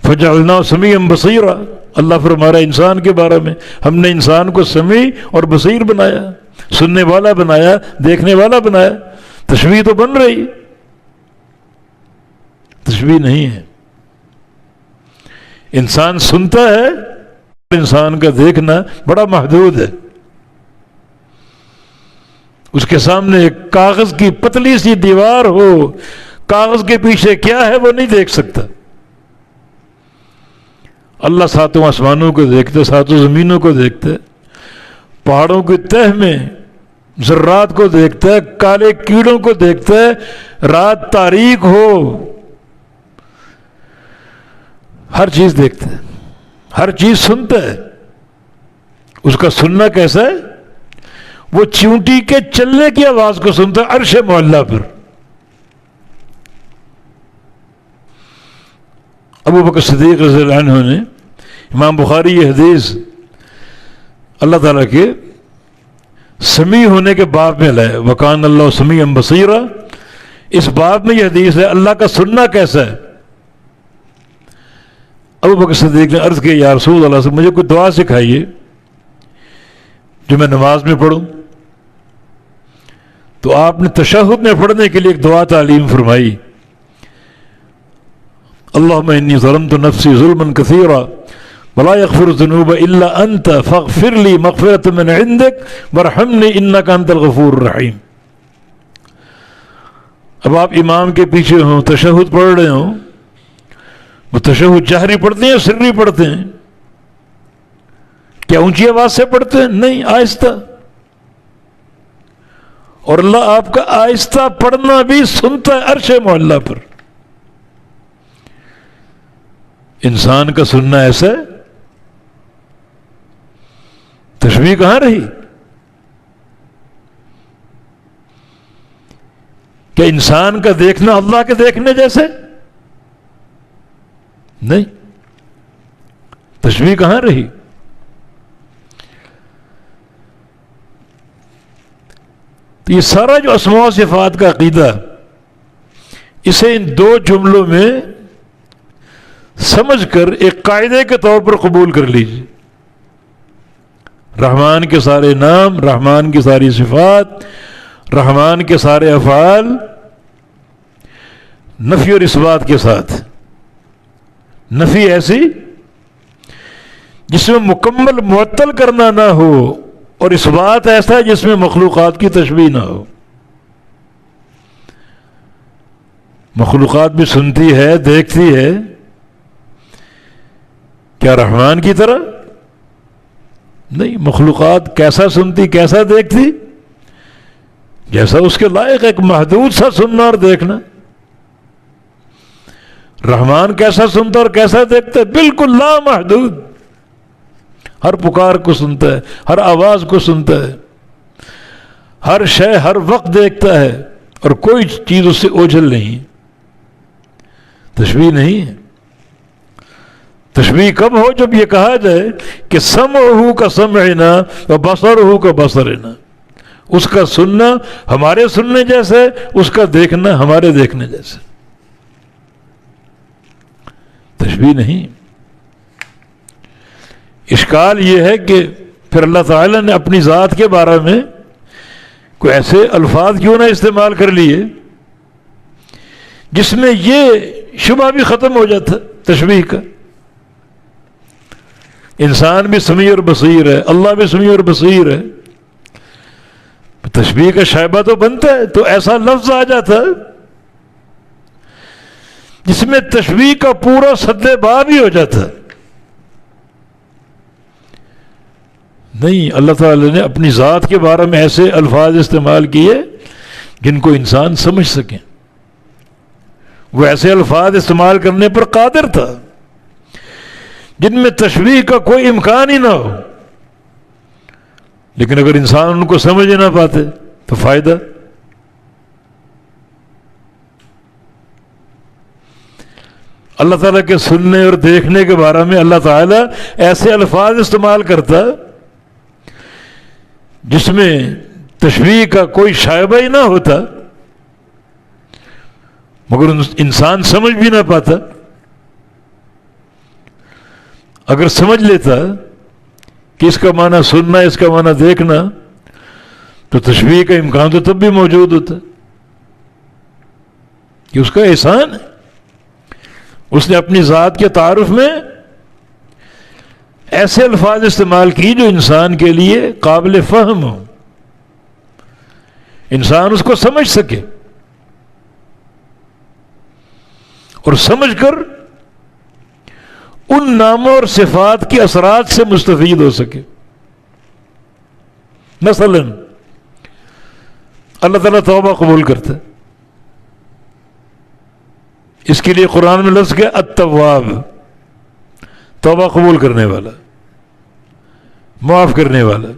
فجعلنا سمیعا بصیرا، اللہ فرما رہا ہے انسان کے بارے میں، ہم نے انسان کو سمیع اور بصیر بنایا، سننے والا بنایا، دیکھنے والا بنایا۔ تشبیہ تو بن رہی، تشبیہ نہیں ہے۔ انسان سنتا ہے، انسان کا دیکھنا بڑا محدود ہے۔ اس کے سامنے ایک کاغذ کی پتلی سی دیوار ہو، کاغذ کے پیچھے کیا ہے وہ نہیں دیکھ سکتا۔ اللہ ساتوں آسمانوں کو دیکھتے، ساتوں زمینوں کو دیکھتے، پہاڑوں کی تہ میں ذرات کو دیکھتا ہے، کالے کیڑوں کو دیکھتا ہے، رات تاریک ہو، ہر چیز دیکھتا ہے، ہر چیز سنتا ہے۔ اس کا سننا کیسا ہے؟ وہ چیونٹی کے چلنے کی آواز کو سنتا ہے عرش معلیٰ پر۔ ابو بکر صدیق رضی اللہ عنہ نے، امام بخاری یہ حدیث اللہ تعالیٰ کے سمیع ہونے کے باب میں لائے، وَكَانَ اللَّهُ سَمِيعًا بَصِيرًا۔ اس باب میں یہ حدیث ہے اللہ کا سننا کیسا ہے۔ ابو بکر صدیق نے عرض کیا یا رسول اللہ سے مجھے کوئی دعا سکھائیے جو میں نماز میں پڑھوں۔ تو آپ نے تشہد میں پڑھنے کے لیے ایک دعا تعلیم فرمائی، اللہم انی ظلمت نفسی ظلما کثیرا ولا یغفر الذنوب الا انت فاغفر لی مغفرۃ من عندک وارحمنی انک انت الغفور الرحیم۔ اب آپ امام کے پیچھے ہوں، تشہد پڑھ رہے ہوں، وہ تشہد جہری پڑھتے ہیں سری پڑھتے ہیں؟ کیا اونچی آواز سے پڑھتے ہیں؟ نہیں، آہستہ۔ اور اللہ آپ کا آہستہ پڑھنا بھی سنتا ہے عرش معلیٰ پر۔ انسان کا سننا ایسا ہے، تشبیہ کہاں رہی؟ کہ انسان کا دیکھنا اللہ کے دیکھنے جیسے؟ نہیں، تشبیہ کہاں رہی؟ تو یہ سارا جو اسماء و صفات کا عقیدہ، اسے ان دو جملوں میں سمجھ کر ایک قاعدے کے طور پر قبول کر لیجیے۔ رحمان کے سارے نام، رحمان کی ساری صفات، رحمان کے سارے افعال نفی اور اثبات کے ساتھ۔ نفی ایسی جس میں مکمل معطل کرنا نہ ہو، اور اثبات ایسا ہے جس میں مخلوقات کی تشبیہ نہ ہو۔ مخلوقات بھی سنتی ہے، دیکھتی ہے، کیا رحمان کی طرح؟ نہیں، مخلوقات کیسا سنتی، کیسا دیکھتی؟ جیسا اس کے لائق، ایک محدود سا سننا اور دیکھنا۔ رحمان کیسا سنتا اور کیسا دیکھتا ہے؟ بالکل لامحدود، ہر پکار کو سنتا ہے، ہر آواز کو سنتا ہے، ہر شے ہر وقت دیکھتا ہے، اور کوئی چیز اس سے اوجھل نہیں۔ تشبیہ نہیں ہے۔ تشبیہ کب ہو؟ جب یہ کہا جائے کہ سمعہ کا سمعنا و بصرہ کا بصرنا، اس کا سننا ہمارے سننے جیسے، اس کا دیکھنا ہمارے دیکھنے جیسے۔ تشبیہ نہیں۔ اشکال یہ ہے کہ پھر اللہ تعالیٰ نے اپنی ذات کے بارے میں کوئی ایسے الفاظ کیوں نہ استعمال کر لیے جس میں یہ شبہ بھی ختم ہو جاتا تشبیہ کا۔ انسان بھی سمیع اور بصیر ہے، اللہ بھی سمیع اور بصیر ہے، تشبیہ کا شائبہ تو بنتا ہے، تو ایسا لفظ آ جاتا ہے جس میں تشبیہ کا پورا سد باب ہی ہو جاتا ہے۔ نہیں، اللہ تعالی نے اپنی ذات کے بارے میں ایسے الفاظ استعمال کیے جن کو انسان سمجھ سکے۔ وہ ایسے الفاظ استعمال کرنے پر قادر تھا جن میں تشبیہ کا کوئی امکان ہی نہ ہو، لیکن اگر انسان ان کو سمجھ نہ پاتے تو فائدہ۔ اللہ تعالیٰ کے سننے اور دیکھنے کے بارے میں اللہ تعالیٰ ایسے الفاظ استعمال کرتا جس میں تشبیہ کا کوئی شائبہ ہی نہ ہوتا، مگر انسان سمجھ بھی نہ پاتا۔ اگر سمجھ لیتا کہ اس کا معنی سننا، اس کا معنی دیکھنا، تو تشبیہ کا امکان تو تب بھی موجود ہوتا کہ اس کا احسان ہے، اس نے اپنی ذات کے تعارف میں ایسے الفاظ استعمال کی جو انسان کے لیے قابل فہم ہو، انسان اس کو سمجھ سکے اور سمجھ کر ان ناموں اور صفات کے اثرات سے مستفید ہو سکے۔ مثلا اللہ تعالیٰ توبہ قبول کرتا ہے، اس کے لیے قرآن میں لفظ کیا؟ التواب، توبہ قبول کرنے والا، معاف کرنے والا۔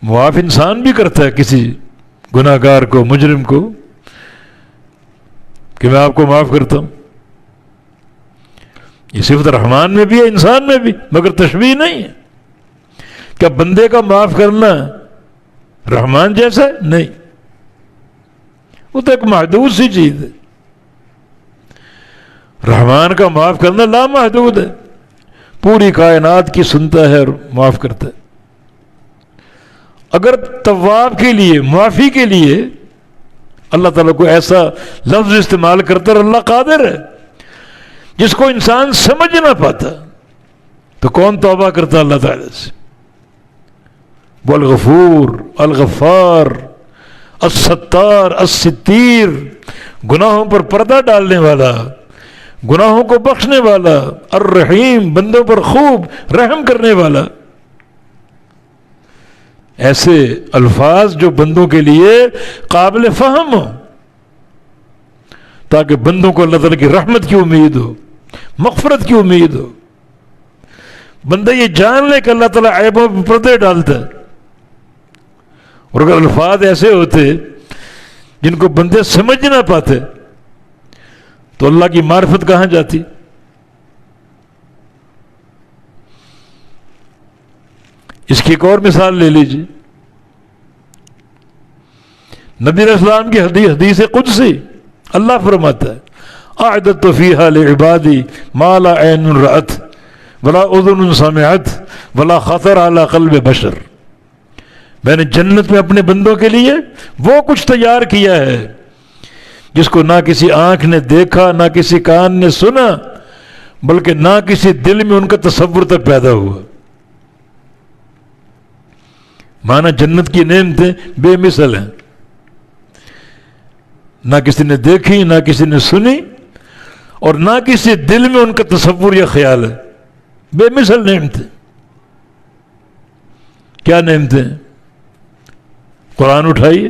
معاف انسان بھی کرتا ہے کسی گناہ گار کو، مجرم کو، کہ میں آپ کو معاف کرتا ہوں، یہ صفت رحمان میں بھی ہے، انسان میں بھی، مگر تشبیہ نہیں ہے۔ کیا بندے کا معاف کرنا رحمان جیسا ہے؟ نہیں، وہ تو ایک محدود سی چیز ہے۔ رحمان کا معاف کرنا لامحدود ہے، پوری کائنات کی سنتا ہے اور معاف کرتا ہے۔ اگر تواب کے لیے، معافی کے لیے اللہ تعالیٰ کو ایسا لفظ استعمال کرتا اور اللہ قادر ہے جس کو انسان سمجھ نہ پاتا، تو کون توبہ کرتا اللہ تعالیٰ سے؟ وہ الغفور، الغفار، الستار، الستیر، گناہوں پر پردہ ڈالنے والا، گناہوں کو بخشنے والا، الرحیم، بندوں پر خوب رحم کرنے والا۔ ایسے الفاظ جو بندوں کے لیے قابل فہم ہو، تاکہ بندوں کو اللہ تعالیٰ کی رحمت کی امید ہو، مغفرت کی امید ہو، بندہ یہ جان لے کہ اللہ تعالیٰ عیبوں پر پردے ڈالتا ہے۔ اور اگر الفاظ ایسے ہوتے جن کو بندے سمجھ نہ پاتے تو اللہ کی معرفت کہاں جاتی؟ اس کی ایک اور مثال لے لیجیے، نبی علیہ السلام کی حدیث قدسی، اللہ فرماتا ہے اعددت فیہا لعبادی ما لا عین رأت ولا اذن سمعت ولا خطر علی قلب بشر، میں نے جنت میں اپنے بندوں کے لیے وہ کچھ تیار کیا ہے جس کو نہ کسی آنکھ نے دیکھا، نہ کسی کان نے سنا، بلکہ نہ کسی دل میں ان کا تصور تک پیدا ہوا۔ مانا جنت کی نعمتیں بے مثل ہیں، نہ کسی نے دیکھی، نہ کسی نے سنی، اور نہ کسی دل میں ان کا تصور یا خیال ہے۔ بے مثل نعمتیں۔ کیا نعمتیں ہیں؟ قرآن اٹھائیے،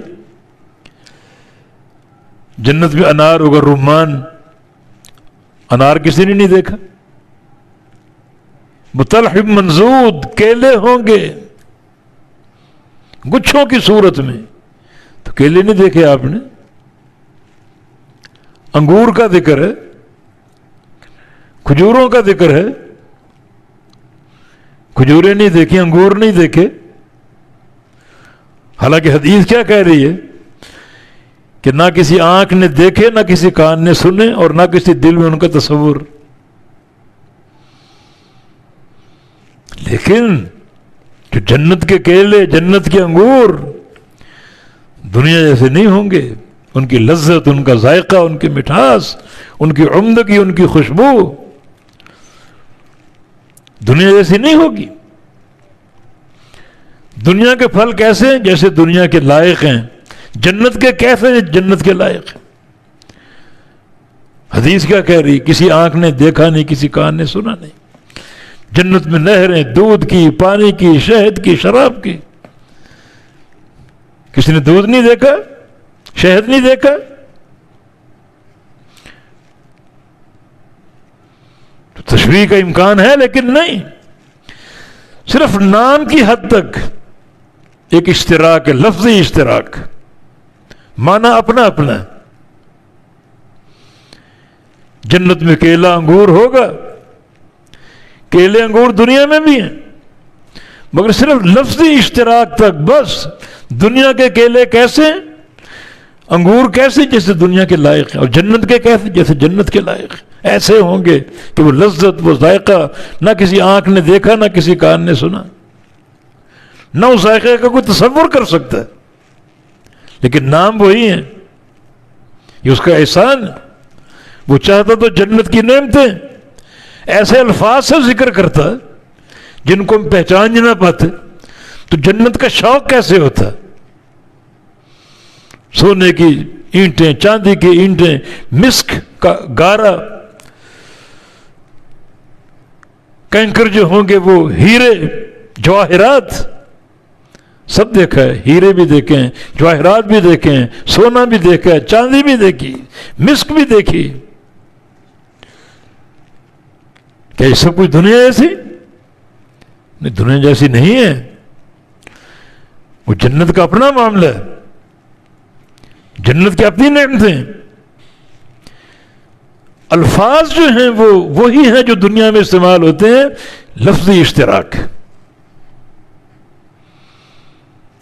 جنت میں انار ہوگا، رمان، انار کسی نے نہیں دیکھا۔ مطلح منضود، کیلے ہوں گے گچھوں کی صورت میں، تو کیلے نہیں دیکھے آپ نے؟ انگور کا ذکر ہے، کھجوروں کا ذکر ہے، کھجوریں نہیں دیکھی، انگور نہیں دیکھے۔ حالانکہ حدیث کیا کہہ رہی ہے کہ نہ کسی آنکھ نے دیکھے، نہ کسی کان نے سنے، اور نہ کسی دل میں ان کا تصور۔ لیکن جو جنت کے کیلے، جنت کے انگور دنیا جیسے نہیں ہوں گے، ان کی لذت، ان کا ذائقہ، ان کی مٹھاس، ان کی عمدگی، ان کی خوشبو دنیا جیسی نہیں ہوگی۔ دنیا کے پھل کیسے ہیں؟ جیسے دنیا کے لائق ہیں۔ جنت کے کیسے ہیں؟ جنت کے لائق ہیں۔ حدیث کیا کہہ رہی؟ کسی آنکھ نے دیکھا نہیں، کسی کان نے سنا نہیں۔ جنت میں نہریں، دودھ کی، پانی کی، شہد کی، شراب کی۔ کسی نے دودھ نہیں دیکھا، شہد نہیں دیکھا۔ تو تشبیہ کا امکان ہے، لیکن نہیں، صرف نام کی حد تک ایک اشتراک ہے، لفظی اشتراک، معنی اپنا اپنا ہے۔ جنت میں کیلا انگور ہوگا، کیلے انگور دنیا میں بھی ہیں، مگر صرف لفظی اشتراک تک بس۔ دنیا کے کیلے کیسے ہیں، انگور کیسے؟ جیسے دنیا کے لائق ہیں، اور جنت کے کیسے؟ جیسے جنت کے لائق ہیں۔ ایسے ہوں گے کہ وہ لذت، وہ ذائقہ نہ کسی آنکھ نے دیکھا، نہ کسی کان نے سنا، نہ اس ذائقے کا کوئی تصور کر سکتا ہے، لیکن نام وہی ہیں، یہ اس کا احسان ہے۔ وہ چاہتا تو جنت کی نعمتیں ایسے الفاظ سے ذکر کرتا جن کو ہم پہچان ہی نہ پاتے، تو جنت کا شوق کیسے ہوتا؟ سونے کی اینٹیں، چاندی کی اینٹیں، مسک کا گارا، کنکر جو ہوں گے وہ ہیرے، جواہرات، سب دیکھا ہے، ہیرے بھی دیکھے ہیں، جواہرات بھی دیکھے ہیں، سونا بھی دیکھا ہے، چاندی بھی دیکھی، مسک بھی دیکھی۔ کیا یہ سب کچھ دنیا ایسی؟ نہیں، دنیا جیسی نہیں ہے، وہ جنت کا اپنا معاملہ ہے، جنت کی اپنی نعمتیں۔ الفاظ جو ہیں وہ وہی ہیں جو دنیا میں استعمال ہوتے ہیں، لفظی اشتراک،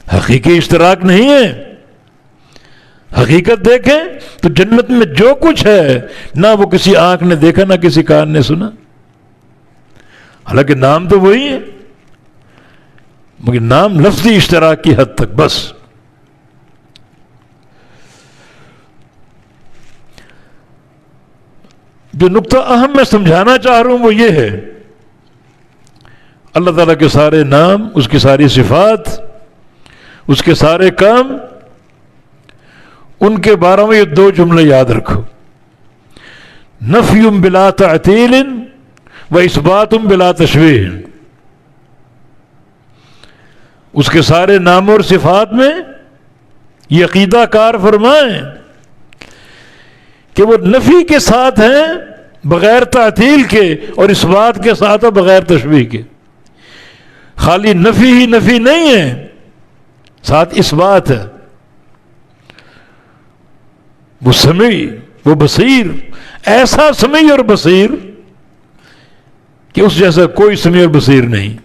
حقیقی اشتراک نہیں ہے۔ حقیقت دیکھیں تو جنت میں جو کچھ ہے نہ وہ کسی آنکھ نے دیکھا، نہ کسی کان نے سنا، حالانکہ نام تو وہی ہے، مگر نام لفظی اشتراک کی حد تک بس۔ جو نقطہ اہم میں سمجھانا چاہ رہا ہوں وہ یہ ہے، اللہ تعالیٰ کے سارے نام، اس کی ساری صفات، اس کے سارے کام، ان کے بارے میں یہ دو جملے یاد رکھو: نفی بلا تعطیل و اثبات بلا تشبیہ۔ اس کے سارے ناموں اور صفات میں یہ عقیدہ کار فرمائیں کہ وہ نفی کے ساتھ ہیں بغیر تعطیل کے، اور اثبات کے ساتھ ہے بغیر تشبیہ کے۔ خالی نفی ہی نفی نہیں ہے، ساتھ اثبات ہے۔ وہ سمیع، وہ بصیر، ایسا سمیع اور بصیر کہ اس جیسا کوئی سمیع اور بصیر نہیں۔